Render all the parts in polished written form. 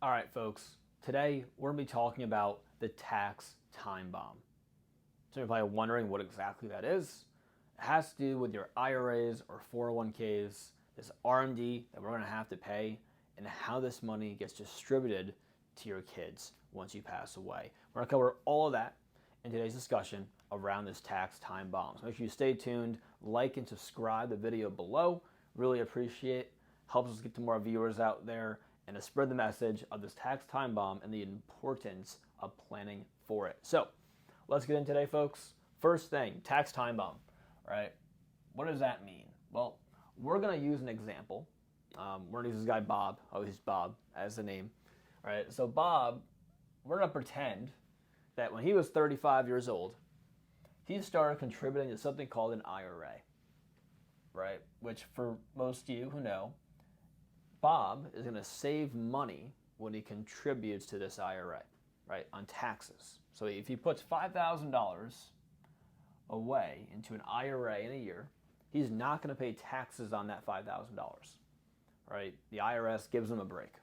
All right, folks, today we're going to be talking about the tax time bomb. So you're probably wondering what exactly that is. It has to do with your IRAs or 401ks, this RMD that we're going to have to pay, and how this money gets distributed to your kids once you pass away. We're going to cover all of that in today's discussion around this tax time bomb. So make sure you stay tuned, like and subscribe the video below. Really appreciate it. Helps us get to more viewers out there and to spread the message of this tax time bomb and the importance of planning for it. So let's get in today, folks. First thing, tax time bomb, right? What does that mean? Well, we're going to use an example. We're going to use this guy Bob. I'll use Bob as the name, right? So Bob, we're going to pretend that when he was 35 years old, he started contributing to something called an IRA, right? Which for most of you who know, Bob is going to save money when he contributes to this IRA, right, on taxes. So if he puts $5,000 away into an IRA in a year, he's not going to pay taxes on that $5,000, right? The IRS gives him a break.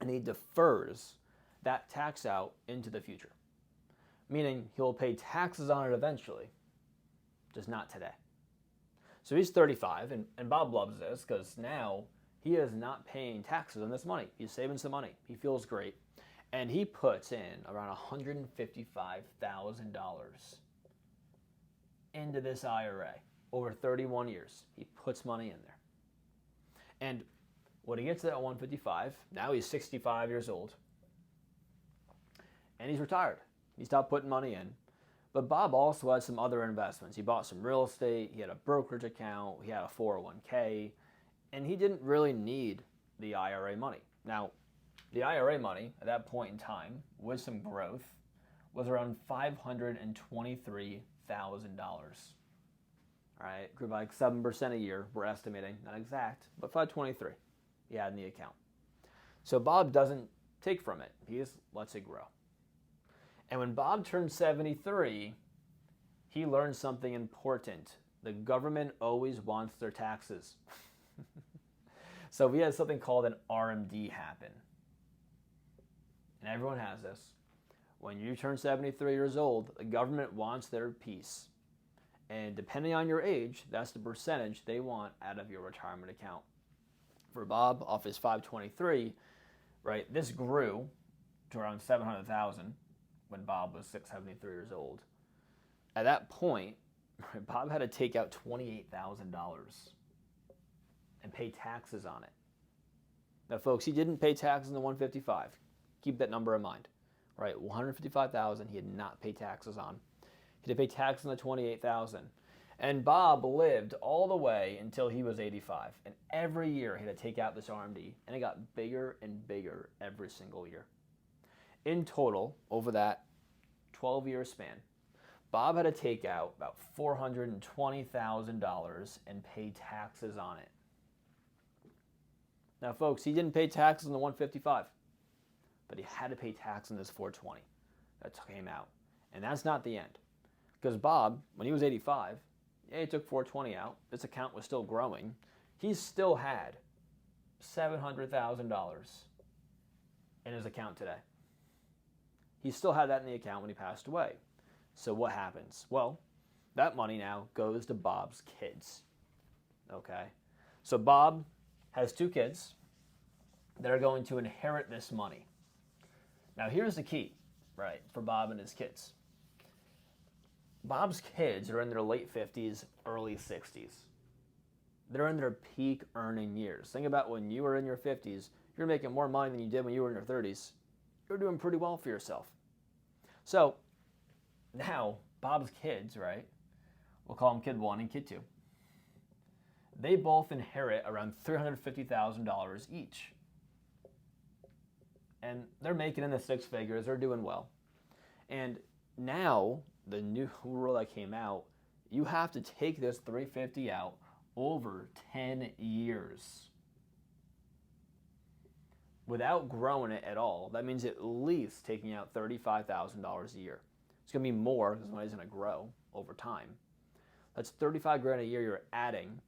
And he defers that tax out into the future, meaning he'll pay taxes on it eventually, just not today. So he's 35, and Bob loves this because now he is not paying taxes on this money. He's saving some money. He feels great. And he puts in around $155,000 into this IRA over 31 years. He puts money in there. And when he gets to that 155, now he's 65 years old. And he's retired. He stopped putting money in. But Bob also had some other investments. He bought some real estate. He had a brokerage account. He had a 401k. And he didn't really need the IRA money. Now, the IRA money at that point in time, with some growth, was around $523,000. All right, grew by like 7% a year, we're estimating, not exact, but 523 he had in the account. So Bob doesn't take from it, he just lets it grow. And when Bob turned 73, he learned something important. The government always wants their taxes. So we had something called an RMD happen. And everyone has this. When you turn 73 years old, the government wants their piece. And depending on your age, that's the percentage they want out of your retirement account. For Bob, off his 523, right, this grew to around 700,000 when Bob was 73 years old. At that point, Bob had to take out $28,000 and pay taxes on it. Now, folks, he didn't pay taxes on the 155. Keep that number in mind, right? 155,000 he had not paid taxes on. He had to pay taxes on the 28,000. And Bob lived all the way until he was 85. And every year he had to take out this RMD, and it got bigger and bigger every single year. In total, over that 12-year span, Bob had to take out about $420,000 and pay taxes on it. Now, folks, he didn't pay taxes on the 155, but he had to pay tax on this 420 that came out. And that's not the end. Because Bob, when he was 85, yeah, he took 420 out. This account was still growing. He still had $700,000 in his account today. He still had that in the account when he passed away. So what happens? Well, that money now goes to Bob's kids. Okay? So Bob has two kids that are going to inherit this money. Now, here's the key, right, for Bob and his kids. Bob's kids are in their late 50s, early 60s. They're in their peak earning years. Think about when you were in your 50s, you're making more money than you did when you were in your 30s. You're doing pretty well for yourself. So now, Bob's kids, right, we'll call them kid one and kid two, they both inherit around $350,000 each. And they're making in the six figures. They're doing well. And now, the new rule that came out, you have to take this $350,000 out over 10 years. Without growing it at all, that means at least taking out $35,000 a year. It's going to be more because money's going to grow over time. That's $35,000 a year you're adding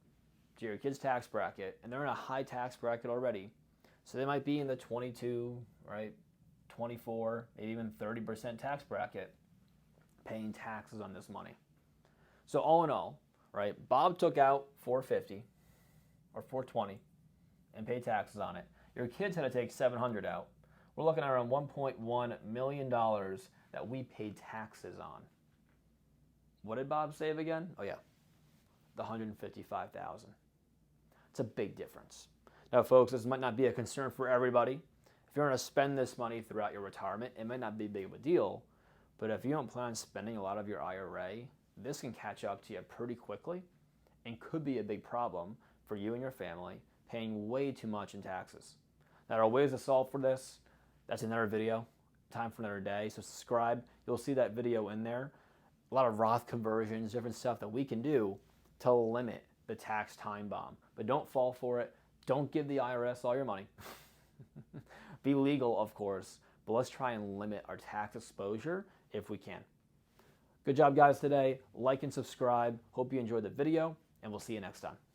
to your kid's tax bracket, and they're in a high tax bracket already. So they might be in the 22, right, 24, maybe even 30% tax bracket paying taxes on this money. So all in all, right, Bob took out $450 or $420 and paid taxes on it. Your kids had to take $700 out. We're looking at around $1.1 million that we paid taxes on. What did Bob save again? Oh yeah, the $155,000. It's a big difference. Now folks, this might not be a concern for everybody. If you're going to spend this money throughout your retirement, it might not be big of a deal, but if you don't plan on spending a lot of your IRA, this can catch up to you pretty quickly and could be a big problem for you and your family, paying way too much in taxes. Now, there are ways to solve for this. That's another video, time for another day. So subscribe, you'll see that video in there. A lot of Roth conversions, different stuff that we can do to limit the tax time bomb. But don't fall for it. Don't give the IRS all your money. Be legal, of course, but let's try and limit our tax exposure if we can. Good job, guys, today. Like and subscribe. Hope you enjoyed the video, and we'll see you next time.